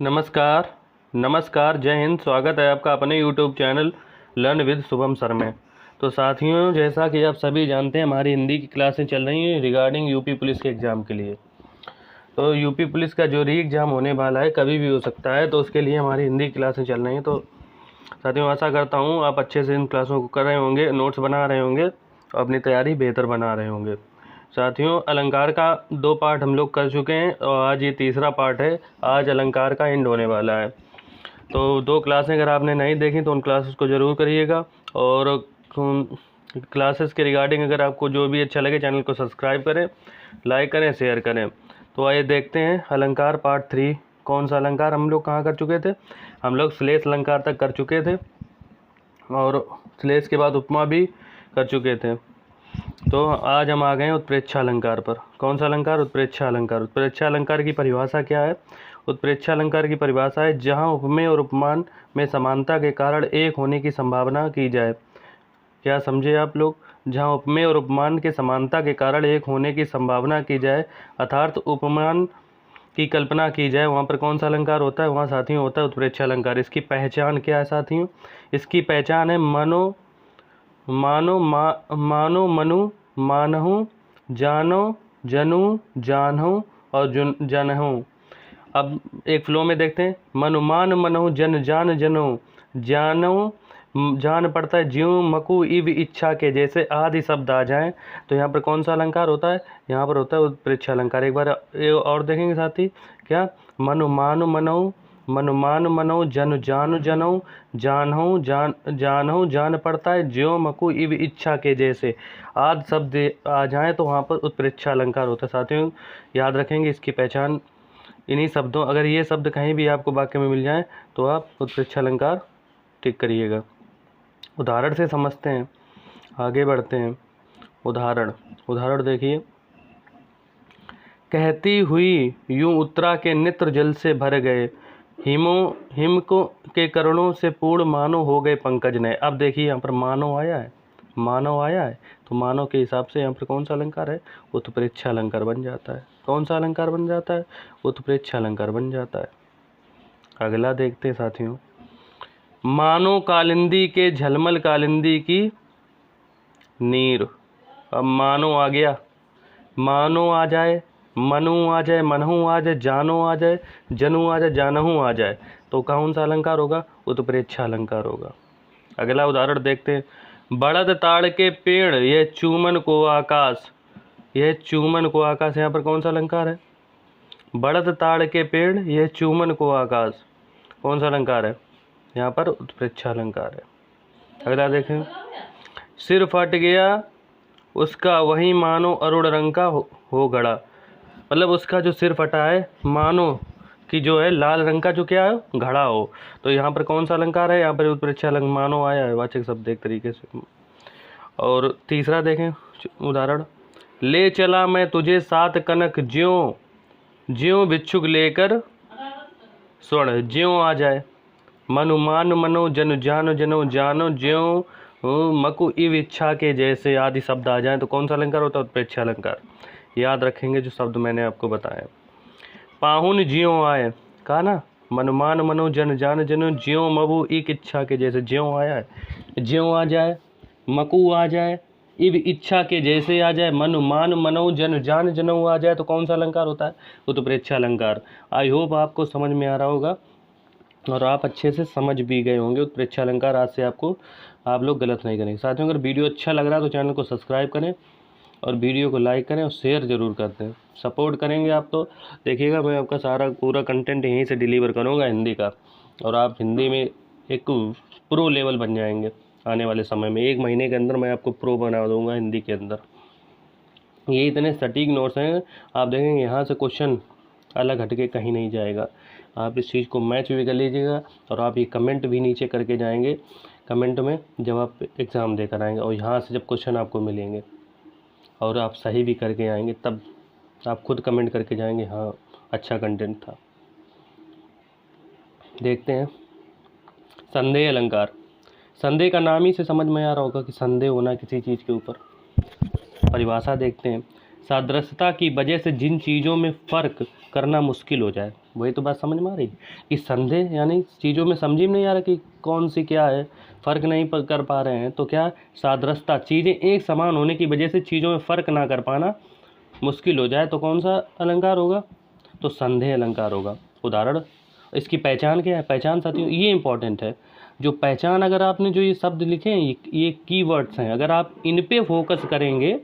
नमस्कार। नमस्कार, जय हिंद। स्वागत है आपका अपने YouTube channel learn with Shubham sir में। तो साथियों, जैसा कि आप सभी जानते हैं, हमारी हिंदी की क्लासें चल रही हैं रिगार्डिंग यूपी पुलिस के एग्ज़ाम के लिए। तो यूपी पुलिस का जो री एग्ज़ाम होने वाला है, कभी भी हो सकता है, तो उसके लिए हमारी हिंदी की क्लासें चल रही हैं। तो साथियों, आशा करता हूँ आप अच्छे से इन क्लासों को कर रहे होंगे, नोट्स बना रहे होंगे और अपनी तैयारी बेहतर बना रहे होंगे। साथियों, अलंकार का 2 पार्ट हम लोग कर चुके हैं और आज ये तीसरा पार्ट है। आज अलंकार का एंड होने वाला है। तो 2 क्लासें अगर आपने नहीं देखी तो उन क्लासेस को ज़रूर करिएगा। और क्लासेस के रिगार्डिंग अगर आपको जो भी अच्छा लगे, चैनल को सब्सक्राइब करें, लाइक करें, शेयर करें। तो आइए देखते हैं अलंकार पार्ट 3। कौन सा अलंकार हम लोग कहाँ कर चुके थे? हम लोग श्लेष अलंकार तक कर चुके थे और श्लेष के बाद उपमा भी कर चुके थे। तो आज हम आ गए हैं उत्प्रेक्षा अलंकार पर। कौन सा अलंकार? उत्प्रेक्षा अलंकार। उत्प्रेक्षा अलंकार की परिभाषा क्या है? उत्प्रेक्षा अलंकार की परिभाषा है जहां उपमेय और उपमान में समानता के कारण एक होने की संभावना की जाए। क्या समझे आप लोग? जहां उपमेय और उपमान के समानता के कारण एक होने की संभावना की जाए, अर्थात उपमान की कल्पना की जाए, वहाँ पर कौन सा अलंकार होता है? वहाँ साथियों होता है उत्प्रेक्षा अलंकार। इसकी पहचान क्या है साथियों? इसकी पहचान है मानो मनु मानहु, जानो जनू जानहु और जनहु। अब एक फ्लो में देखते हैं। मनु मान मनहु, जन जान जनो, जानो जान पड़ता है ज्यों मकु इव इच्छा के जैसे आदि शब्द आ जाएं, तो यहाँ पर कौन सा अलंकार होता है? यहाँ पर होता है उत्प्रेक्षा अलंकार। एक बार और देखेंगे साथी, क्या? मनु मान मनहु, मनु मान मनहु, जन जान जनऊ, जानहु जान पड़ता है ज्यों मकु इव इच्छा के जैसे आदि शब्द आ जाएं, तो वहाँ पर उत्प्रेक्षा अलंकार होता है। साथियों, याद रखेंगे इसकी पहचान इन्हीं शब्दों, अगर ये शब्द कहीं भी आपको वाक्य में मिल जाए तो आप उत्प्रेक्षा अलंकार टिक करिएगा। उदाहरण से समझते हैं, आगे बढ़ते हैं। उदाहरण देखिए। कहती हुई यूं उत्तरा के नेत्र जल से भर गए, हिम को के करणों से पूर्ण मानो हो गए पंकज नए। अब देखिए यहाँ पर मानो आया है, तो मानो के हिसाब से यहाँ पर कौन सा अलंकार है? उत्प्रेक्षा अलंकार बन जाता है। कौन सा अलंकार बन जाता है? उत्प्रेक्षा अलंकार बन जाता है। अगला देखते हैं साथियों। मानो कालिंदी के झलमल कालिंदी की नीर। अब मानो आ गया, मानो आ जाए, मनु आ जाए, मनहु आ जाए, जानो आ जाए, जनू आ जाए, जानहु आ जाए, तो कौन सा अलंकार होगा? उत्प्रेक्षा अलंकार होगा। अगला उदाहरण देखते हैं। बड़द ताड़ के पेड़ यह चूमन को आकाश। यह चूमन को आकाश, यहाँ पर कौन सा अलंकार है? बड़द ताड़ के पेड़ यह चूमन को आकाश, कौन सा अलंकार है? यहाँ पर उत्प्रेक्षा अलंकार है। अगला देखें। सिर फट गया उसका वही मानो अरुण रंग का हो गड़ा। मतलब उसका जो सिर फटा है, मानो कि जो है लाल रंग का जो क्या है, घड़ा हो। तो यहाँ पर कौन सा अलंकार है? यहाँ पर उत्प्रेक्षा अलंकार मानो आया है, वाचक शब्द एक तरीके से। और तीसरा देखें उदाहरण। ले चला मैं तुझे सात कनक ज्यों भिक्षुक लेकर स्वर्ण, ज्यों आ जाए। मनु मान मनो, जन जानो जनो, जानो ज्यों मकु इव इच्छा के जैसे आदि शब्द आ जाएं, तो कौन सा अलंकार होता है? उत्प्रेक्षा अलंकार। याद रखेंगे जो शब्द मैंने आपको बताया। पाहुन ज्यों आए, कहा ना, मनु मान मनो, जन जान जनो, ज्यों मबु एक इच्छा के जैसे, ज्यों आया है, ज्यों आ जाए, मकु आ जाए, इव इच्छा के जैसे आ जाए, मनु मान मनो, जन जान जनो आ जाए, तो कौन सा अलंकार होता है? उत्प्रेक्षा अलंकार। आई होप आपको समझ में आ रहा होगा और आप अच्छे से समझ भी गए होंगे उत्प्रेक्षा अलंकार। आज से आप लोग गलत नहीं करेंगे। साथियों, अगर वीडियो अच्छा लग रहा है तो चैनल को सब्सक्राइब करें और वीडियो को लाइक करें और शेयर ज़रूर करते हैं। सपोर्ट करेंगे आप तो देखिएगा, मैं आपका सारा पूरा कंटेंट यहीं से डिलीवर करूँगा हिंदी का, और आप हिंदी में एक प्रो लेवल बन जाएंगे आने वाले समय में। 1 महीने के अंदर मैं आपको प्रो बना दूँगा हिंदी के अंदर। ये इतने सटीक नोट्स हैं, आप देखेंगे यहाँ से क्वेश्चन अलग हटके कहीं नहीं जाएगा। आप इस चीज़ को मैच भी कर लीजिएगा और आप ये कमेंट भी नीचे करके जाएंगे कमेंट में जब आप एग्ज़ाम देकर आएंगे, और यहाँ से जब क्वेश्चन आपको मिलेंगे और आप सही भी करके आएंगे, तब आप खुद कमेंट करके जाएंगे, हाँ अच्छा कंटेंट था। देखते हैं संदेह अलंकार। संदेह का नाम ही से समझ में आ रहा होगा कि संदेह होना किसी चीज़ के ऊपर। परिभाषा देखते हैं। सादृश्यता की वजह से जिन चीज़ों में फ़र्क करना मुश्किल हो जाए, वही तो बात समझ में आ रही कि संदेह यानी चीज़ों में समझ में नहीं आ रहा कि कौन सी क्या है, फ़र्क नहीं कर पा रहे हैं। तो क्या सादृश्यता, चीज़ें एक समान होने की वजह से चीज़ों में फ़र्क ना कर पाना मुश्किल हो जाए तो कौन सा अलंकार होगा? तो संदेह अलंकार होगा। उदाहरण, इसकी पहचान क्या है? पहचान साथियों ये इंपॉर्टेंट है। जो पहचान, अगर आपने जो ये शब्द लिखे हैं ये कीवर्ड्स हैं, अगर आप इन पे फोकस करेंगे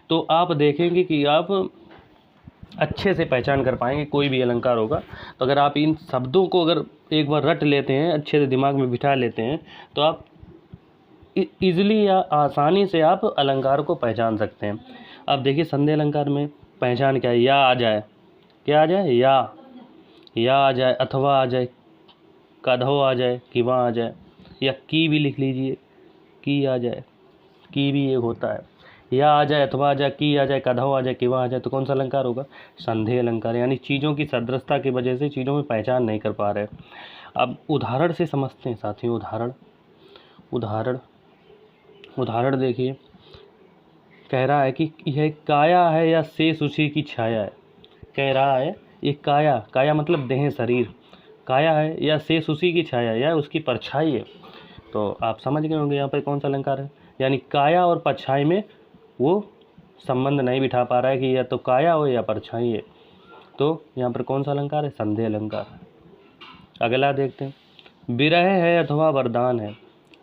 तो आप देखेंगे कि आप अच्छे से पहचान कर पाएंगे कोई भी अलंकार होगा। तो अगर आप इन शब्दों को अगर एक बार रट लेते हैं, अच्छे से दिमाग में बिठा लेते हैं, तो आप इजीली या आसानी से आप अलंकार को पहचान सकते हैं। अब देखिए संदेह अलंकार में पहचान क्या है? या आ जाए, क्या आ जाए? या आ जाए, अथवा आ जाए, कधो आ जाए, किवा आ जाए, या की भी लिख लीजिए, की आ जाए, की भी एक होता है। या आ जाए, अथवा आ जाए, की आ जाए, कधो आ जाए, किवा आ जाए, तो कौन सा अलंकार होगा? संदेह अलंकार। यानी चीज़ों की सदृशता की वजह से चीज़ों में पहचान नहीं कर पा रहे। अब उदाहरण से समझते हैं साथियों। उदाहरण देखिए, कह रहा है कि यह काया है या शेष उसी की छाया है। कह रहा है ये काया मतलब देह, शरीर, काया है या शेष उसी की छाया है या उसकी परछाई है। तो आप समझ गए होंगे यहाँ पर कौन सा अलंकार है। यानी काया और परछाई में वो संबंध नहीं बिठा पा रहा है कि या तो काया हो या परछाई है। तो यहाँ पर कौन सा अलंकार है? संदेह अलंकार। अगला देखते हैं, विरह है अथवा वरदान है।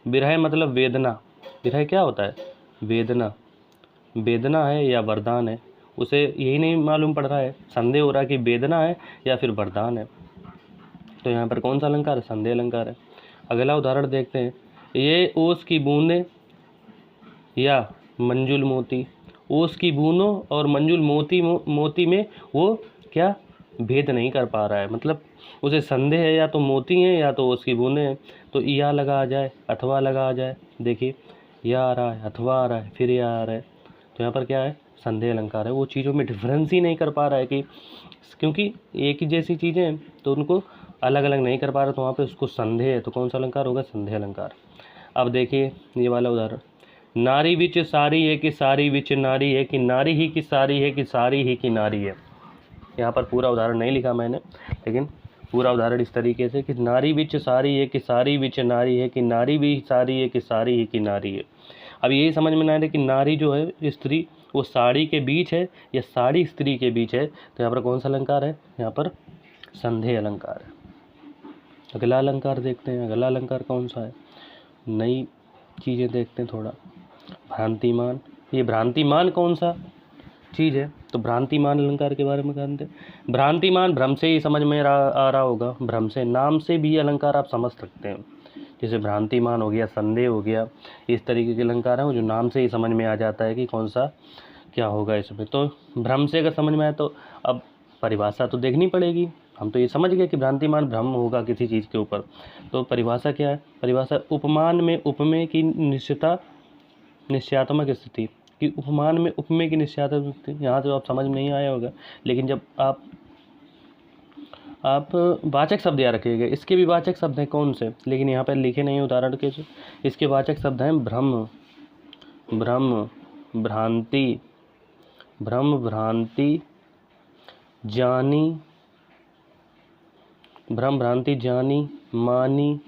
विरह मतलब वेदना। विरह क्या होता है? वेदना। वेदना है या वरदान है, उसे यही नहीं मालूम पड़ रहा है, संदेह हो रहा है कि वेदना है या फिर वरदान है। तो यहाँ पर कौन सा अलंकार है? संदेह अलंकार है। अगला उदाहरण देखते हैं, ये ओस की बूंदें या मंजुल मोती। ओस की बूंदों और मंजुल मोती में वो क्या भेद नहीं कर पा रहा है, मतलब उसे संदेह है या तो मोती हैं या तो ओस की बूंदें हैं। तो या लगा आ जाए, अथवा लगा आ जाए। देखिए या आ रहा है, अथवा आ रहा है, फिर या आ रहा है। तो यहाँ पर क्या है? संदेह अलंकार है। वो चीज़ों में डिफरेंस ही नहीं कर पा रहा है कि क्योंकि एक ही जैसी चीज़ें हैं तो उनको अलग अलग नहीं कर पा रहा, तो वहाँ पे उसको संदेह है। तो कौन सा अलंकार होगा? संदेह अलंकार। अब देखिए ये वाला उदाहरण, नारी विच सारी है कि सारी विच नारी है, कि नारी ही की सारी है कि सारी ही की नारी है। यहाँ पर पूरा उदाहरण नहीं लिखा मैंने, लेकिन पूरा उदाहरण इस तरीके से कि नारी विच सारी है कि सारी विच नारी है, कि नारी भी सारी है कि सारी ही की नारी है। अब यही समझ में ना आ रहा कि नारी जो है स्त्री, वो साड़ी के बीच है या साड़ी स्त्री के बीच है। तो यहाँ पर कौन सा अलंकार है? यहाँ पर संदेह अलंकार है। अगला अलंकार देखते हैं। अगला अलंकार कौन सा है? नई चीज़ें देखते हैं थोड़ा। भ्रांतिमान। ये भ्रांतिमान कौन सा चीज़ है? तो भ्रांतिमान अलंकार के बारे में जानते हैं। भ्रांतिमान भ्रम से ही समझ में आ रहा होगा। भ्रम से, नाम से भी अलंकार आप समझ सकते हैं। जैसे भ्रांतिमान हो गया, संदेह हो गया, इस तरीके के अलंकार हैं वो जो नाम से ही समझ में आ जाता है कि कौन सा क्या होगा इसमें। तो भ्रम से अगर समझ में आए तो अब परिभाषा तो देखनी पड़ेगी। हम तो ये समझ गए कि भ्रांतिमान भ्रम होगा किसी चीज़ के ऊपर। तो परिभाषा क्या है? परिभाषा उपमान में उपमेय की निश्चयात्मक स्थिति, कि उपमान में उपमेय की निश्चयात्मक स्थिति। यहाँ तो आप समझ में नहीं आया होगा, लेकिन जब आप वाचक शब्द याद रखिएगा। इसके भी वाचक शब्द हैं कौन से, लेकिन यहाँ पर लिखे नहीं उदाहरण के। इसके वाचक शब्द हैं भ्रम, भ्रांति, जानी, भ्रम भ्रांति जानी, मानी,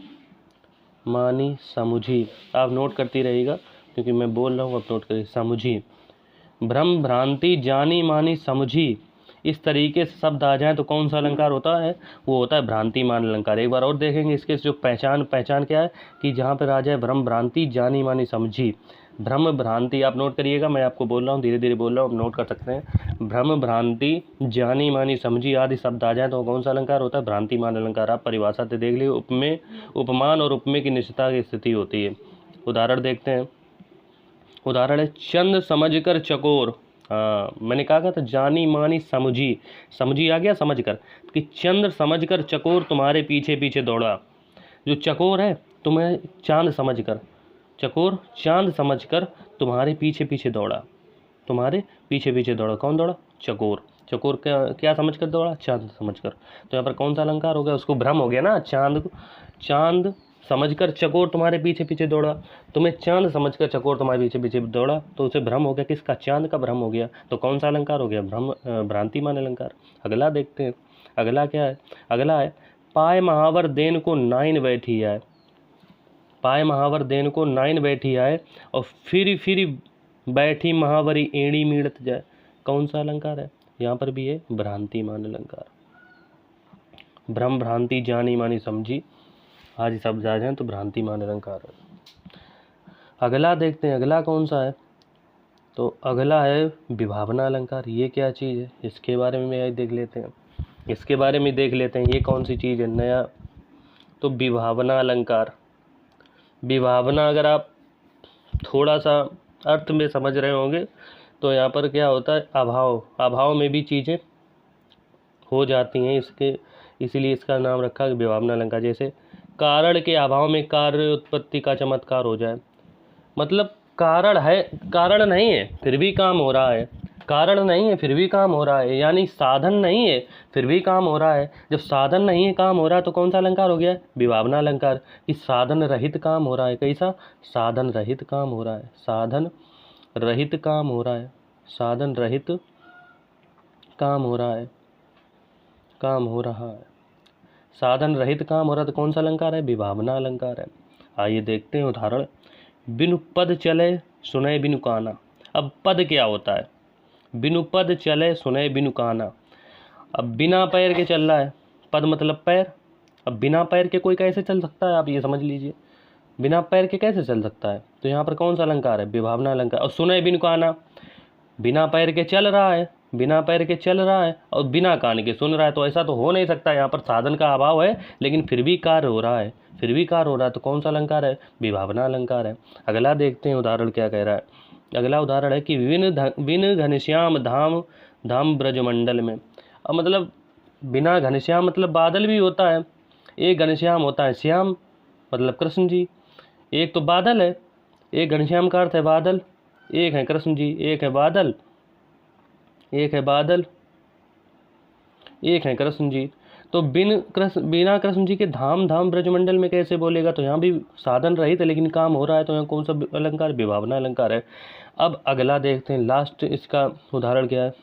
समुझी। आप नोट करती रहिएगा क्योंकि मैं बोल रहा हूँ, आप नोट करिए। समुझी, भ्रम भ्रांति जानी मानी समुझी, इस तरीके से शब्द आ जाए तो कौन सा अलंकार होता है? वो होता है भ्रांतिमान अलंकार। एक बार और देखेंगे इसके जो पहचान क्या है कि जहाँ पर आ जाए भ्रम भ्रांति जानी मानी समझी। भ्रम भ्रांति आप नोट करिएगा, मैं आपको बोल रहा हूँ, धीरे धीरे बोल रहा हूँ, आप नोट कर सकते हैं। भ्रम भ्रांति जानी मानी समझी आदि शब्द आ जाए तो कौन सा अलंकार होता है? भ्रांतिमान अलंकार। आप परिभाषा से देख लीजिए, उपमेय, उपमान और उपमेय की निश्चितता की स्थिति होती है। उदाहरण देखते हैं। उदाहरण है, चंद समझकर चकोर। मैंने कहा था जानी मानी समझी, समझी आ गया समझकर, कि चंद्र समझकर चकोर तुम्हारे पीछे पीछे दौड़ा। जो चकोर है तुम्हें चांद समझकर, चकोर चांद समझकर तुम्हारे पीछे पीछे दौड़ा। तुम्हारे पीछे पीछे दौड़ा, कौन दौड़ा? चकोर। चकोर क्या समझकर दौड़ा? चांद समझकर। तो यहाँ पर कौन सा अलंकार हो गया? उसको भ्रम हो गया ना, चांद समझकर चकोर तुम्हारे पीछे पीछे दौड़ा। तुम्हें चांद समझकर चकोर तुम्हारे पीछे पीछे दौड़ा, तो उसे भ्रम हो गया। किसका? चांद का भ्रम हो गया। तो कौन सा अलंकार हो गया? भ्रांतिमान अलंकार। अगला देखते हैं। अगला क्या है, अगला है पाए महावर देन को नाइन बैठी आए, पाए महावर देन को नाइन बैठी आए और फिर बैठी महावरी एड़ी मीड़त जाए। कौन सा अलंकार है, यहाँ पर भी है भ्रांतिमान अलंकार। भ्रम भ्रांति जानी मानी समझी, आज शब्द आ जाए तो भ्रांतिमान अलंकार है। अगला देखते हैं, अगला कौन सा है, तो अगला है विभावना अलंकार। ये क्या चीज़ है, इसके बारे में देख लेते हैं, इसके बारे में देख लेते हैं, ये कौन सी चीज़ है नया। तो विभावना अलंकार, विभावना अगर आप थोड़ा सा अर्थ में समझ रहे होंगे तो यहाँ पर क्या होता है, अभाव, अभाव में भी चीज़ें हो जाती हैं, इसके इसीलिए इसका नाम रखा विभावना अलंकार। जैसे कारण के अभाव में कार्य उत्पत्ति का चमत्कार हो जाए, मतलब कारण है, कारण नहीं है फिर भी काम हो रहा है, कारण नहीं है फिर भी काम हो रहा है, यानी साधन नहीं है फिर भी काम हो रहा है। जब साधन नहीं है काम हो रहा है तो कौन सा अलंकार हो गया, विभावना अलंकार। कि साधन रहित काम हो रहा है, कैसा, साधन रहित काम हो रहा है, साधन रहित काम हो रहा है, साधन रहित काम हो रहा है, काम हो रहा है, साधन रहित काम हो रहा है, तो कौन सा अलंकार है, विभावना अलंकार है। आइए देखते हैं उदाहरण। बिनु पद चले सुने बिनु काना। अब पद क्या होता है, बिनु पद चले सुने बिनु काना। अब बिना पैर के चल रहा है, पद मतलब पैर। अब बिना पैर के कोई कैसे चल सकता है, आप ये समझ लीजिए, बिना पैर के कैसे चल सकता है, तो यहाँ पर कौन सा अलंकार है, विभावना अलंकार। और सुने बिनु काना, बिना पैर के चल रहा है, बिना पैर के चल रहा है और बिना कान के सुन रहा है, तो ऐसा तो हो नहीं सकता। यहाँ पर साधन का अभाव है लेकिन फिर भी कार्य हो रहा है, फिर भी कार्य हो रहा है, तो कौन सा अलंकार है, विभावना अलंकार है। अगला देखते हैं उदाहरण क्या कह रहा है। अगला उदाहरण है कि बिन घनश्याम धाम धाम ब्रजमंडल में। अब मतलब बिना घनश्याम मतलब बादल भी होता है, एक घनश्याम होता है, श्याम मतलब कृष्ण जी, एक तो बादल है, एक घनश्याम का अर्थ है बादल, एक है कृष्ण जी, एक है बादल, एक है बादल, एक है कृष्ण जी। तो बिना कृष्ण जी के धाम धाम ब्रजमंडल में कैसे बोलेगा, तो यहाँ भी साधन रहित है लेकिन काम हो रहा है, तो यहाँ कौन सा अलंकार, विभावना अलंकार है। अब अगला देखते हैं, लास्ट इसका उदाहरण क्या है।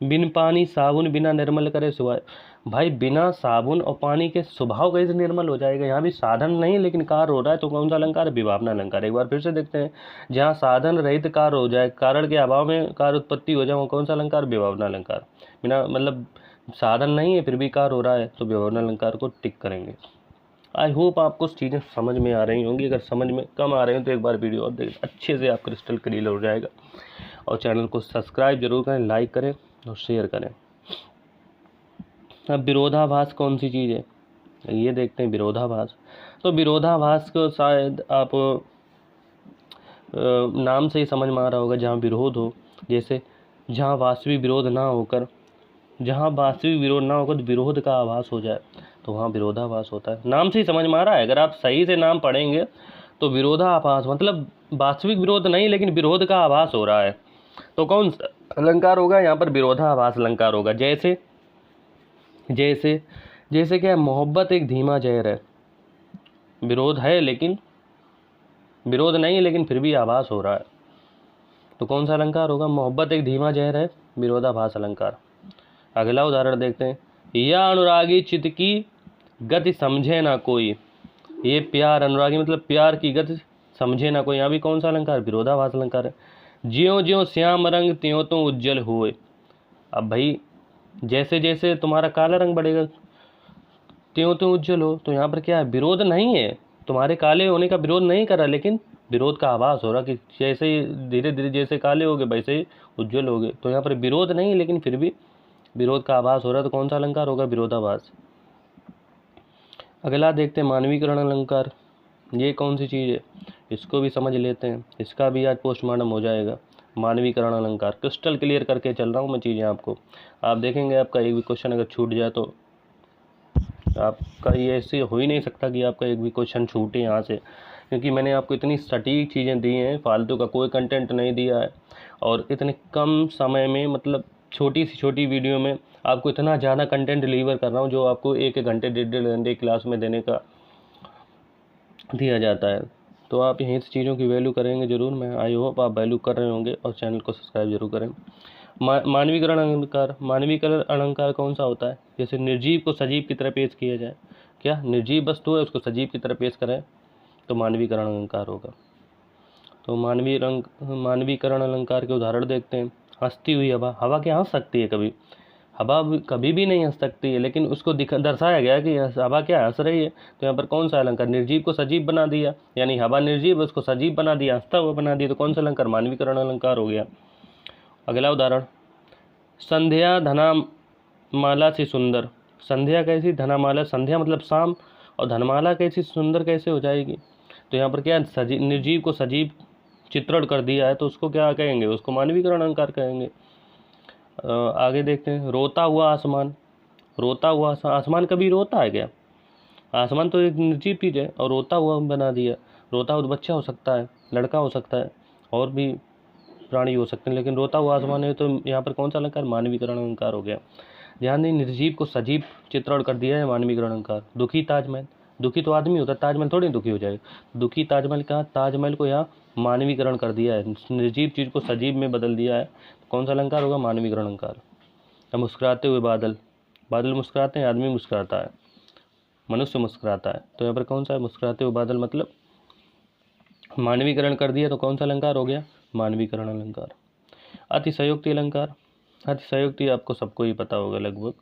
बिन पानी साबुन बिना निर्मल करे सुबह। भाई बिना साबुन और पानी के स्वभाव कैसे निर्मल हो जाएगा, यहाँ भी साधन नहीं लेकिन कार्य हो रहा है, तो कौन सा अलंकार है, विभावना अलंकार। एक बार फिर से देखते हैं, जहाँ साधन रहित कार्य हो जाए, कारण के अभाव में कार्य उत्पत्ति हो जाए, वो कौन सा अलंकार, विभावना अलंकार। बिना मतलब साधन नहीं है फिर भी कार्य हो रहा है, तो विभावना अलंकार को टिक करेंगे। आई होप आपको चीज़ें समझ में आ रही होंगी, अगर समझ में कम आ रही हो तो एक बार वीडियो और देखें, अच्छे से आप क्रिस्टल क्लियर हो जाएगा। और चैनल को सब्सक्राइब जरूर करें, लाइक करें और शेयर करें। अब विरोधाभास कौन सी चीज़ है, ये देखते हैं विरोधाभास। तो विरोधाभास को शायद आप नाम से ही समझ में आ रहा होगा, जहाँ विरोध हो, जैसे जहाँ वास्तविक विरोध ना होकर, जहाँ वास्तविक विरोध ना होकर विरोध का आभास हो जाए, तो वहाँ विरोधाभास होता है। नाम से ही समझ में आ रहा है, अगर आप सही से नाम पढ़ेंगे तो विरोधाभास मतलब वास्तविक विरोध नहीं लेकिन विरोध का आभास हो रहा है, तो कौन सा अलंकार होगा, यहाँ पर विरोधाभास अलंकार होगा। जैसे जैसे जैसे क्या है, मोहब्बत एक धीमा जहर है, विरोध है लेकिन विरोध नहीं है लेकिन फिर भी आभास हो रहा है, तो कौन सा अलंकार होगा, मोहब्बत एक धीमा जहर है, विरोधाभास अलंकार। अगला उदाहरण देखते हैं। या अनुरागी चित्त की गति समझे ना कोई। ये प्यार, अनुरागी मतलब प्यार की गति समझे ना कोई, यहाँ भी कौन सा अलंकार, विरोधाभास अलंकार है। ज्यों ज्यों श्याम रंग त्यों तो उज्जवल हुए। अब भाई जैसे जैसे तुम्हारा काला रंग बढ़ेगा त्यों तो उज्जवल हो, तो यहाँ पर क्या है, विरोध नहीं है, तुम्हारे काले होने का विरोध नहीं कर रहा लेकिन विरोध का आभास हो रहा कि जैसे ही धीरे धीरे जैसे काले हो गए वैसे ही उज्जवल हो गए, तो यहाँ पर विरोध नहीं लेकिन फिर भी विरोध का आभास हो रहा है, तो कौन सा अलंकार होगा, विरोधाभास। अगला देखते हैं मानवीकरण अलंकार। ये कौन सी चीज़ है, इसको भी समझ लेते हैं, इसका भी आज पोस्टमार्टम हो जाएगा। मानवीकरण अलंकार क्रिस्टल क्लियर करके चल रहा हूँ मैं चीज़ें आपको, आप देखेंगे आपका एक भी क्वेश्चन अगर छूट जाए तो आपका ये ऐसे हो ही नहीं सकता कि आपका एक भी क्वेश्चन छूटे यहाँ से, क्योंकि मैंने आपको इतनी सटीक चीज़ें दी हैं, फालतू का कोई कंटेंट नहीं दिया है, और इतने कम समय में मतलब छोटी सी छोटी वीडियो में आपको इतना ज़्यादा कंटेंट डिलीवर कर रहा हूँ जो आपको एक घंटे 1.5 घंटे क्लास में देने का दिया जाता है। तो आप यहीं से चीज़ों की वैल्यू करेंगे ज़रूर, मैं आई होप आप वैल्यू कर रहे होंगे, और चैनल को सब्सक्राइब जरूर करें। मानवीकरण अलंकार, मानवीकरण अलंकार कौन सा होता है? जैसे निर्जीव को सजीव की तरह पेश किया जाए, क्या निर्जीव वस्तु है उसको सजीव की तरह पेश करें तो मानवीकरण अलंकार होगा। तो मानवीकरण अलंकार के उदाहरण देखते हैं। हंसती हुई हवा, हवा क्या हंस सकती है? हवा कभी भी नहीं हंस सकती है, लेकिन उसको दर्शाया गया कि हवा क्या हंस रही है। तो यहाँ पर कौन सा अलंकार? निर्जीव को सजीव बना दिया, यानी हवा निर्जीव है उसको सजीव बना दिया, हंसता हुआ बना दिया, तो कौन सा अलंकार? मानवीकरण अलंकार हो गया। अगला उदाहरण, संध्या धनामाला से सुंदर। संध्या कैसी? धनामाला, संध्या मतलब शाम, और धनमाला कैसी? सुंदर कैसे हो जाएगी? तो यहाँ पर क्या है? निर्जीव को सजीव चित्रण कर दिया है, तो उसको क्या कहेंगे? उसको मानवीकरण अलंकार कहेंगे। आगे देखते हैं, रोता हुआ आसमान। रोता हुआ आसमान कभी रोता है क्या? आसमान तो एक निर्जीव चीज है, और रोता हुआ बना दिया। रोता हुआ बच्चा हो सकता है, लड़का हो सकता है, और भी प्राणी हो सकते हैं, लेकिन रोता हुआ आसमान है, तो यहाँ पर कौन सा अलंकार? मानवीकरण अलंकार हो गया। ध्यान दें, निर्जीव को सजीव चित्रण कर दिया है, मानवीकरण अलंकार। दुखी ताजमहल, दुखी तो आदमी होता है, ताजमहल थोड़ी दुखी हो जाएगा। दुखी ताजमहल का, ताजमहल को यहाँ मानवीकरण कर दिया है, निर्जीव चीज को सजीव में बदल दिया है, कौन सा अलंकार होगा? मानवीकरण अलंकार। अब मुस्कुराते हुए बादल, बादल मुस्कुराते हैं, आदमी मुस्कुराता है, मनुष्य मुस्कुराता है, तो यहाँ पर कौन सा है? मुस्कुराते हुए बादल, मतलब मानवीकरण कर दिया, तो कौन सा अलंकार हो गया? मानवीकरण अलंकार। अतिशयोक्ति अलंकार, अतिशयोक्ति आपको सबको ही पता होगा लगभग,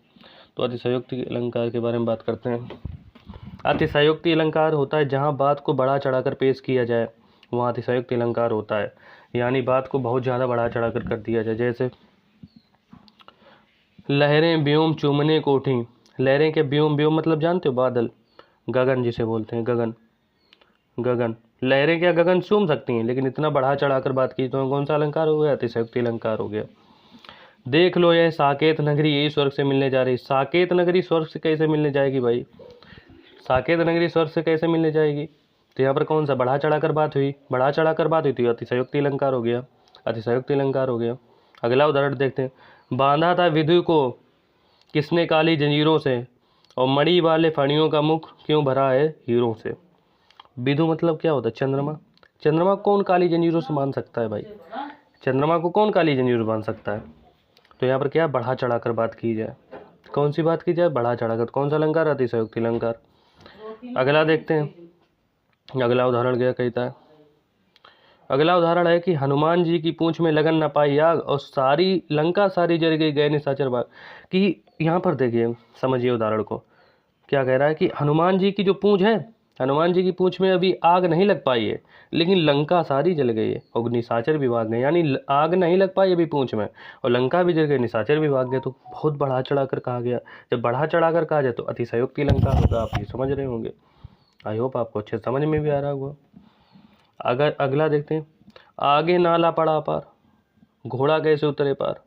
तो अतिशयोक्ति अलंकार के बारे में बात करते हैं। अतिशयोक्ति अलंकार होता है जहाँ बात को बढ़ा चढ़ाकर पेश किया जाए, वहाँ अतिशयोक्ति अलंकार होता है, यानी बात को बहुत ज़्यादा बढ़ा चढ़ाकर कर दिया जाए। जैसे लहरें व्योम चूमने को उठी। लहरें के व्योम, व्योम मतलब जानते हो? बादल, गगन जिसे बोलते हैं, गगन, गगन। लहरें क्या गगन चूम सकती हैं, लेकिन इतना बढ़ा चढ़ाकर बात की, तो कौन सा अलंकार हो गया? अतिशयोक्ति अलंकार हो गया। देख लो यह साकेत नगरी, यही स्वर्ग से मिलने जा रही। साकेत नगरी स्वर्ग से कैसे मिलने जाएगी भाई? साकेत नगरी स्वर्ग से कैसे मिलने जाएगी? तो यहाँ पर कौन सा? बढ़ा चढ़ाकर बात हुई, बढ़ा चढ़ाकर बात हुई थी, अतिशयोक्ति अलंकार हो गया, अतिशयोक्ति अलंकार हो गया। अगला उदाहरण देखते हैं, बांधा था विधु को किसने काली जंजीरों से, और मणि वाले फणियों का मुख क्यों भरा है हीरों से। विधु मतलब क्या होता है? चंद्रमा। चंद्रमा को कौन काली जंजीरों से बांध सकता है भाई? चंद्रमा को कौन काली जंजीरों से बांध सकता है? तो यहाँ पर क्या बढ़ा चढ़ाकर बात की जाए, कौन सी बात की जाए? बढ़ा चढ़ाकर। कौन सा अलंकार? अतिशयोक्ति अलंकार। अगला देखते हैं, अगला उदाहरण क्या कहता है। अगला उदाहरण है कि हनुमान जी की पूंछ में लगन न पाई आग, और सारी लंका सारी जल गई गए निशाचर बाग। कि यहाँ पर देखिए, समझिए उदाहरण को, क्या कह रहा है कि हनुमान जी की जो पूंछ है, हनुमान जी की पूंछ में अभी आग नहीं लग पाई है, लेकिन लंका सारी जल गई है और निशाचर भी भाग गए, यानी आग नहीं लग पाई अभी पूंछ में, और लंका भी जल गई, निशाचर भी भाग गए। तो बहुत बढ़ा चढ़ाकर कहा गया। जब बढ़ा चढ़ाकर कहा जाए तो अतिशयोक्ति अलंकार होगा। आप ये समझ रहे होंगे, आई होप आपको अच्छे समझ में भी आ रहा होगा। अगर अगला देखते हैं, आगे नाला पड़ा पार, घोड़ा कैसे उतरे पार,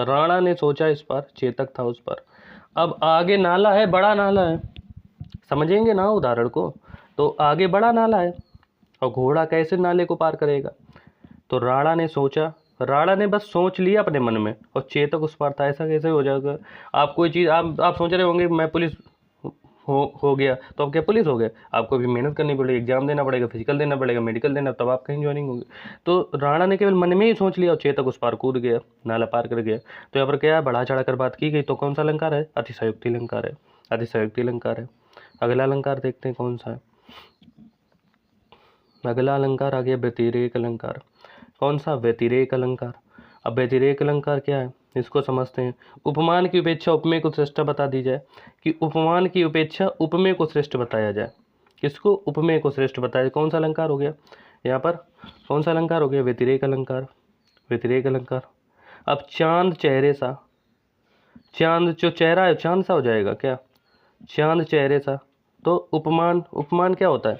राणा ने सोचा इस पार, चेतक था उस पर। अब आगे नाला है, बड़ा नाला है, समझेंगे ना उदाहरण को, तो आगे बड़ा नाला है और घोड़ा कैसे नाले को पार करेगा? तो राणा ने सोचा, राणा ने बस सोच लिया अपने मन में, और चेतक उस पार था। ऐसा कैसे हो जाएगा? आप कोई चीज़, आप सोच रहे होंगे मैं पुलिस हो गया, तो आप क्या पुलिस हो गए? आपको भी मेहनत करनी पड़ेगी, एग्जाम देना पड़ेगा, फिजिकल देना पड़ेगा, मेडिकल देना, तब आप कहीं ज्वाइनिंग होगी। तो राणा ने केवल मन में ही सोच लिया और चेतक उस पार कूद गया, नाला पार कर गया। तो यहाँ पर क्या है? बढ़ा चढ़ा कर बात की गई, तो कौन सा अलंकार है? अतिशयोक्ति अलंकार है, अतिशयोक्ति अलंकार है। अगला अलंकार देखते हैं कौन सा है। अगला अलंकार आ गया व्यतिरेक अलंकार। कौन सा? व्यतिरेक अलंकार। अब व्यतिरेक अलंकार क्या है, इसको समझते हैं। उपमान की उपेक्षा उपमेय को श्रेष्ठ बता दी जाए, कि उपमान की उपेक्षा उपमेय को श्रेष्ठ बताया जाए। किसको? उपमेय को श्रेष्ठ बताया। कौन सा अलंकार हो गया यहाँ पर? कौन सा अलंकार हो गया? व्यतिरेक अलंकार, व्यतिरेक अलंकार। अब चांद चेहरे सा, चांद जो चेहरा है चांद सा हो जाएगा क्या? चांद चेहरे सा। तो उपमान, उपमान क्या होता है?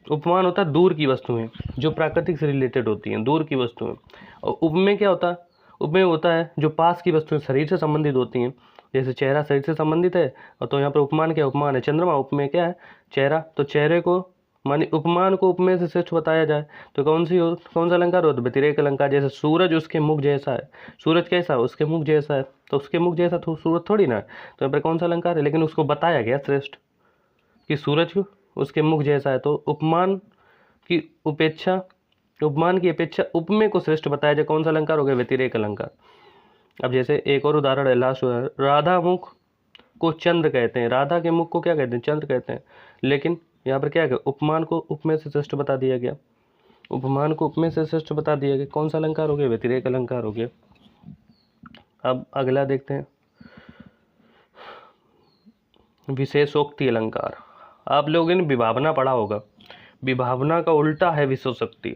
उपमान होता है दूर की वस्तुएं जो प्राकृतिक से रिलेटेड होती हैं, दूर की वस्तुएं। और उपमेय क्या होता है? उपमेय होता है जो पास की वस्तुएं शरीर से संबंधित होती हैं, जैसे चेहरा शरीर से संबंधित है, और तो यहाँ पर उपमान क्या? उपमान है चंद्रमा, उपमेय क्या है? चेहरा। तो चेहरे को माने उपमान को उपमेय से श्रेष्ठ बताया जाए, तो कौन सा अलंकार हो? तो व्यतिरेक अलंकार। जैसे सूरज उसके मुख जैसा है, सूरज कैसा? उसके मुख जैसा है, तो उसके मुख जैसा तो सूरज थोड़ी ना है, तो यहाँ पर कौन सा अलंकार है? लेकिन उसको बताया गया श्रेष्ठ कि सूरज उसके मुख जैसा है। तो उपमान की उपेक्षा, उपमान की अपेक्षा उपमेय को श्रेष्ठ बताया जाए, कौन सा अलंकार हो गया? व्यतिरेक अलंकार। अब जैसे एक और उदाहरण है, लास्ट उदाहरण, राधा मुख को चंद्र कहते हैं। राधा के मुख को क्या कहते हैं? चंद्र कहते हैं। लेकिन यहाँ पर क्या है, उपमान को उपमेय से श्रेष्ठ बता दिया गया। उपमान को उपमेय से श्रेष्ठ बता दिया गया। कौन सा अलंकार हो गया? व्यतिरेक अलंकार हो गया। अब अगला देखते हैं, विशेषोक्ति अलंकार। आप लोगों ने विभावना पढ़ा होगा। विभावना का उल्टा है विशेषोक्ति।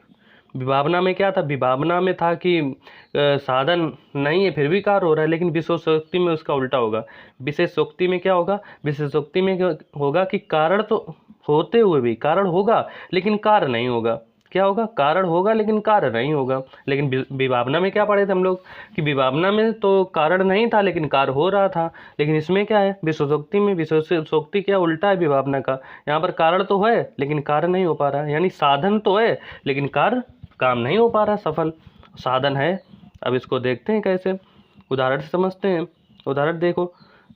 विभावना में क्या था? विभावना में था कि साधन नहीं है फिर भी कार्य हो रहा है, लेकिन विशेषोक्ति में उसका उल्टा होगा। विशेषोक्ति में क्या होगा? विशेषोक्ति में क्या होगा कि कारण तो होते हुए भी कारण होगा लेकिन कार्य नहीं होगा। क्या होगा? कारण होगा लेकिन कार्य नहीं होगा। लेकिन विभावना में क्या पढ़े थे हम लोग कि विभावना में तो कारण नहीं था लेकिन कार्य हो रहा था। लेकिन इसमें क्या है? विशेषोक्ति में विशेषोक्ति क्या उल्टा है विभावना का। यहाँ पर कारण तो है लेकिन कार्य नहीं हो पा रहा है, यानी साधन तो है लेकिन कार्य काम नहीं हो पा रहा सफल। साधन है। अब इसको देखते हैं कैसे, उदाहरण से समझते हैं। उदाहरण देखो,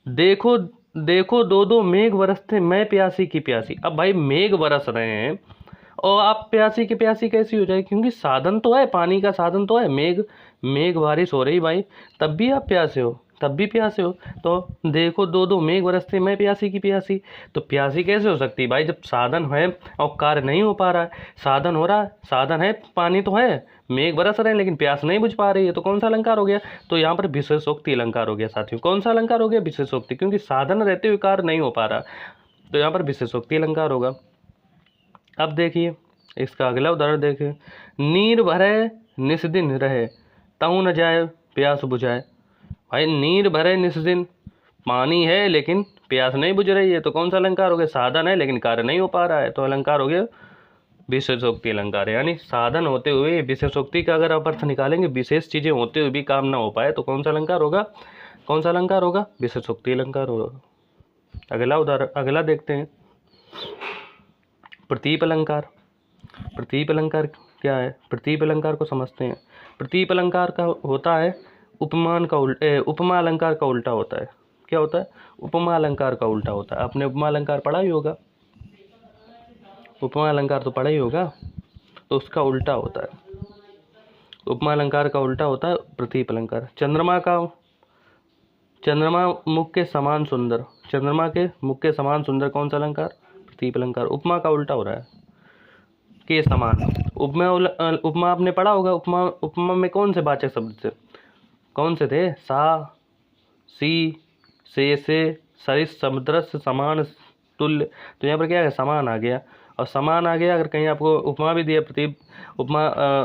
देखो देखो दो दो मेघ बरसते मैं प्यासी की प्यासी। अब भाई मेघ बरस रहे हैं और आप प्यासी की प्यासी कैसी हो जाए? क्योंकि साधन तो है, पानी का साधन तो है। मेघ मेघ बारिश हो रही भाई, तब भी आप प्यासे हो, तब भी प्यासे हो। तो देखो दो दो मेघ बरसते मैं प्यासी की प्यासी, तो प्यासी कैसे हो सकती है भाई जब साधन है और कार्य नहीं हो पा रहा है। साधन हो रहा है, साधन है, पानी तो है, मेघ बरस रहे हैं लेकिन प्यास नहीं बुझ पा रही है। तो कौन सा अलंकार हो गया? तो यहाँ पर विशेषोक्ति अलंकार हो गया साथियों। कौन सा अलंकार हो गया? विशेषोक्ति, क्योंकि साधन रहते हुए कार्य नहीं हो पा रहा, तो यहाँ पर विशेषोक्ति अलंकार होगा। अब देखिए इसका अगला उदाहरण देखिए, नीर भरे निस दिन रहे तऊ न जाए प्यास बुझाए। भाई नीर भरे निस दिन, पानी है लेकिन प्यास नहीं बुझ रही है, तो कौन सा अलंकार हो गया? साधन है लेकिन कार्य नहीं हो पा रहा है, तो अलंकार हो गया विशेषोक्ति अलंकार। यानी साधन होते हुए विशेषोक्ति का अगर आप अर्थ निकालेंगे, विशेष चीजें होते हुए भी काम ना हो पाए, तो कौन सा अलंकार होगा? कौन सा अलंकार होगा? विशेषोक्ति अलंकार होगा। अगला उदाहरण, अगला देखते हैं, प्रतीप अलंकार। प्रतीप अलंकार क्या है? प्रतीप अलंकार को समझते हैं। प्रतीप अलंकार का होता है उपमान का उपमा अलंकार का उल्टा होता है। क्या होता है? उपमा अलंकार का उल्टा होता है। आपने उपमा अलंकार पढ़ा ही होगा, उपमा अलंकार तो पढ़ा ही होगा, तो उसका उल्टा होता है। उपमा अलंकार का उल्टा होता है प्रतीप अलंकार। चंद्रमा मुख के समान सुंदर, चंद्रमा के मुख के समान सुंदर, कौन सा अलंकार? प्रतीप अलंकार। उपमा का उल्टा हो रहा है, के समान। उपमा आपने पढ़ा होगा। उपमा में कौन से वाचक शब्द थे? कौन से थे? सा, सी, से, सरिस, समुद्रस्य, समान, तुल्य। तो यहाँ पर क्या है? समान आ गया, और समान आ गया। अगर कहीं आपको उपमा भी दिया, प्रतीप उपमा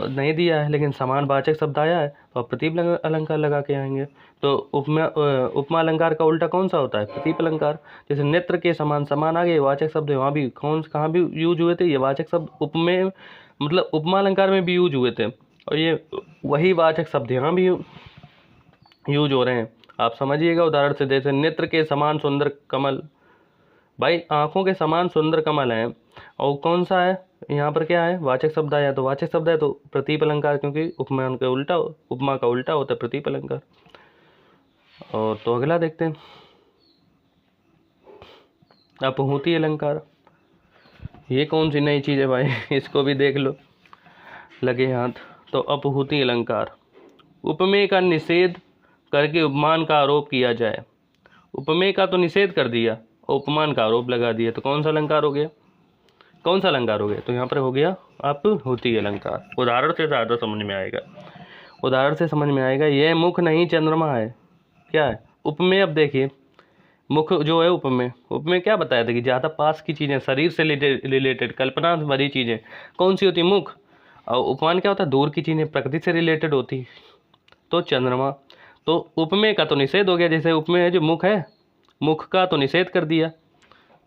नहीं दिया है लेकिन समान वाचक शब्द आया है, तो आप प्रतीप अलंकार लगा के आएंगे। तो उपमा अलंकार का उल्टा कौन सा होता है? प्रतीप अलंकार। जैसे नेत्र के समान, समान आ गए, वाचक शब्द है, वहाँ भी कहाँ भी यूज हुए थे ये वाचक शब्द? उपमेय मतलब उपमा अलंकार में भी यूज हुए थे, और ये वही वाचक शब्द यहाँ भी यूज हो रहे हैं। आप समझिएगा उदाहरण से, जैसे नेत्र के समान सुंदर कमल। भाई आंखों के समान सुंदर कमल है, और कौन सा है? यहाँ पर क्या है? वाचक शब्द आया, तो वाचक शब्द है तो प्रतीप अलंकार, क्योंकि उपमान का उल्टा, उपमा का उल्टा होता है प्रतीप अलंकार। और तो अगला देखते हैं, अपहूति अलंकार। ये कौन सी नई चीज़ है भाई? इसको भी देख लो, लगे हाथ। तो अपहूति अलंकार, उपमेय का निषेध करके उपमान का आरोप किया जाए। उपमेय का तो निषेध कर दिया और उपमान का आरोप लगा दिया, तो कौन सा अलंकार हो गया? कौन सा अलंकार हो गया? तो यहाँ पर हो गया अपहूति अलंकार। उदाहरण से ज़्यादा समझ में आएगा, उदाहरण से समझ में आएगा। यह मुख नहीं चंद्रमा है, क्या है? उपमेय। अब देखिए मुख जो है उपमेय, उपमेय क्या बताया था कि ज़्यादा पास की चीज़ें, शरीर से रिलेटेड, कल्पना भरी चीज़ें कौन सी होती? मुख। और उपमान क्या होता है? दूर की चीज़ें, प्रकृति से रिलेटेड होती, तो चंद्रमा। तो उपमेय का तो निषेध हो गया, जैसे उपमेय है जो मुख है, मुख का तो निषेध कर दिया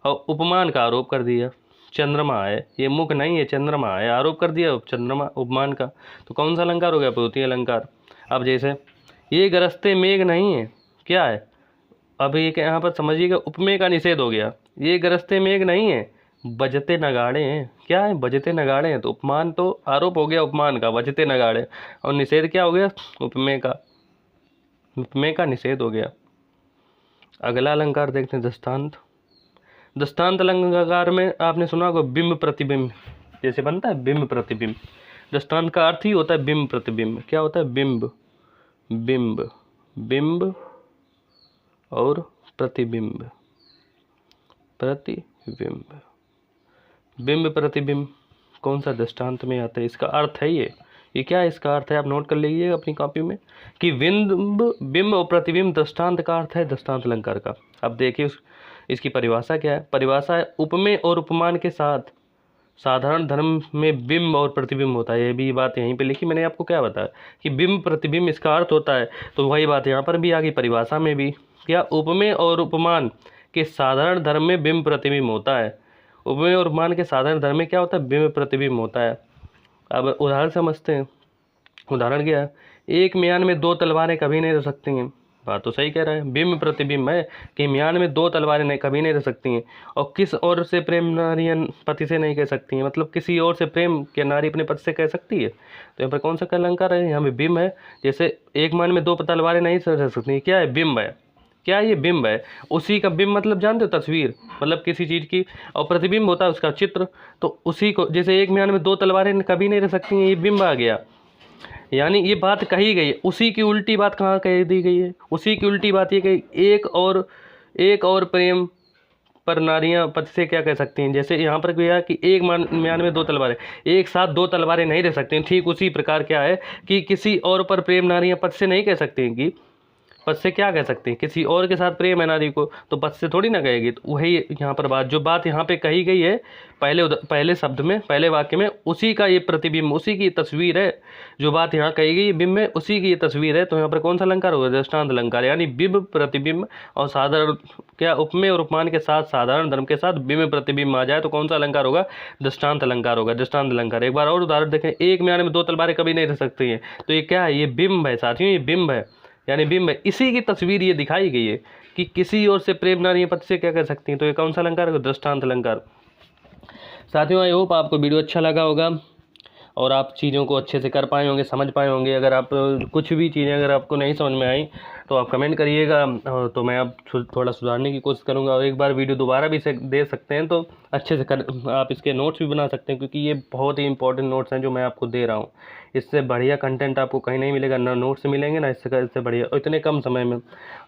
और उपमान का आरोप कर दिया। चंद्रमा है, ये मुख नहीं है, चंद्रमा है, आरोप कर दिया चंद्रमा उपमान का, तो कौन सा अलंकार हो गया? अपहूति अलंकार। अब जैसे ये गरजते मेघ नहीं है, क्या है? अब ये यहाँ पर समझिएगा, उपमेय का निषेध हो गया। ये गरजते मेघ नहीं है, बजते नगाड़े हैं, क्या है? बजते नगाड़े हैं। तो उपमान तो आरोप हो गया उपमान का, बजते नगाड़े, और निषेध क्या हो गया? उपमेय का, उपमेय का निषेध हो गया। अगला अलंकार देखते हैं, दृष्टांत। दृष्टांत अलंकार में आपने सुना होगा बिंब प्रतिबिंब, जैसे बनता है बिंब प्रतिबिंब। दृष्टांत का अर्थ ही होता है बिंब प्रतिबिंब। क्या होता है? बिंब, बिंब, बिंब और प्रतिबिंब। प्रतिबिंब, बिंब प्रतिबिंब कौन सा दृष्टांत में आता है? इसका अर्थ है ये क्या है? इसका अर्थ है, आप नोट कर लीजिए अपनी कॉपी में कि बिंब और प्रतिबिंब दृष्टांत का अर्थ है दृष्टांत अलंकार का। अब देखिए इसकी परिभाषा क्या है। परिभाषा है, उपमेय और उपमान के साथ साधारण धर्म में बिंब और प्रतिबिंब होता है। ये भी बात यहीं पे लिखी मैंने, आपको क्या बताया कि बिंब प्रतिबिंब इसका अर्थ होता है, तो वही बात यहाँ पर भी आ गई परिभाषा में भी। क्या? उपमेय और उपमान के साधारण धर्म में बिंब प्रतिबिंब होता है। उपमेय और उपमान के साधारण धर्म में क्या होता है? बिंब प्रतिबिंब होता है। अब उदाहरण समझते हैं। उदाहरण क्या है? एक म्यान में दो तलवारें कभी नहीं रह सकती हैं। बात तो सही कह रहा है, बिंब प्रतिबिंब है कि म्यान में दो तलवारें नहीं कभी नहीं रह सकती हैं। और किस और से प्रेम नारियां पति से नहीं कह सकती हैं, मतलब किसी और से प्रेम क्या नारी अपने पति से कह सकती है? तो यहाँ पर कौन सा अलंकार है? यहाँ पे बिंब है। जैसे एक म्यान में दो तलवारें नहीं रह सकती, क्या है? बिंब है। क्या ये बिंब है? उसी का बिंब मतलब जानते हो, तस्वीर, मतलब किसी चीज़ की। और प्रतिबिंब होता है उसका चित्र। तो उसी को, जैसे एक म्यान में दो तलवारें कभी नहीं रह सकती हैं, ये बिंब आ गया। यानी ये बात कही गई है, उसी की उल्टी बात कहाँ कह दी गई है? उसी की उल्टी बात ये कही, एक और प्रेम पर नारियां पति से क्या कह सकती हैं। जैसे यहाँ पर क्या कि एक म्यान में दो तलवारें, एक साथ दो तलवारें नहीं रह सकती हैं। ठीक उसी प्रकार क्या है कि किसी और पर प्रेम नारियां पति से नहीं कह सकती हैं। कि पद से क्या कह सकते हैं? किसी और के साथ प्रेम है नारी को, तो पद से थोड़ी ना कहेगी। तो वही यहाँ पर बात, जो बात यहाँ पे कही गई है पहले शब्द में, पहले वाक्य में, उसी का ये प्रतिबिंब, उसी की तस्वीर है। जो बात यहाँ कही गई बिंब में, उसी की ये तस्वीर है। तो यहाँ पर कौन सा अलंकार होगा? दृष्टांत अलंकार। यानी बिंब प्रतिबिंब और साधारण, क्या उपमेय और उपमान के साथ साधारण धर्म के साथ बिंब प्रतिबिंब आ जाए तो कौन सा अलंकार होगा? दृष्टांत अलंकार होगा। दृष्टांत अलंकार। एक बार और उदाहरण देखें, एक म्यान में दो तलवारें कभी नहीं रह सकती हैं। तो ये क्या है? ये बिंब है साथियों, ये बिंब है। यानी बिंब है, इसी की तस्वीर ये दिखाई गई है कि किसी और से प्रेम नारी पति से क्या कर सकती हैं। तो ये कौन सा अलंकार है? दृष्टांत अलंकार। साथियों, आई होप आपको वीडियो अच्छा लगा होगा और आप चीज़ों को अच्छे से कर पाए होंगे, समझ पाए होंगे। अगर आप कुछ भी चीज़ें अगर आपको नहीं समझ में आई तो आप कमेंट करिएगा, तो मैं अब थोड़ा सुधारने की कोशिश करूँगा। और एक बार वीडियो दोबारा भी दे सकते हैं तो अच्छे से आप इसके नोट्स भी बना सकते हैं, क्योंकि ये बहुत ही इंपॉर्टेंट नोट्स हैं जो मैं आपको दे रहा हूँ। इससे बढ़िया कंटेंट आपको कहीं नहीं मिलेगा, ना नोट्स मिलेंगे ना इससे बढ़िया, और इतने कम समय में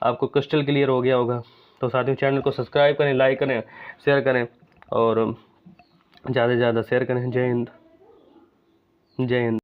आपको क्रिस्टल क्लियर हो गया होगा। तो साथियों, चैनल को सब्सक्राइब करें, लाइक करें, शेयर करें और ज़्यादा से ज़्यादा शेयर करें। जय हिंद, जय हिंद।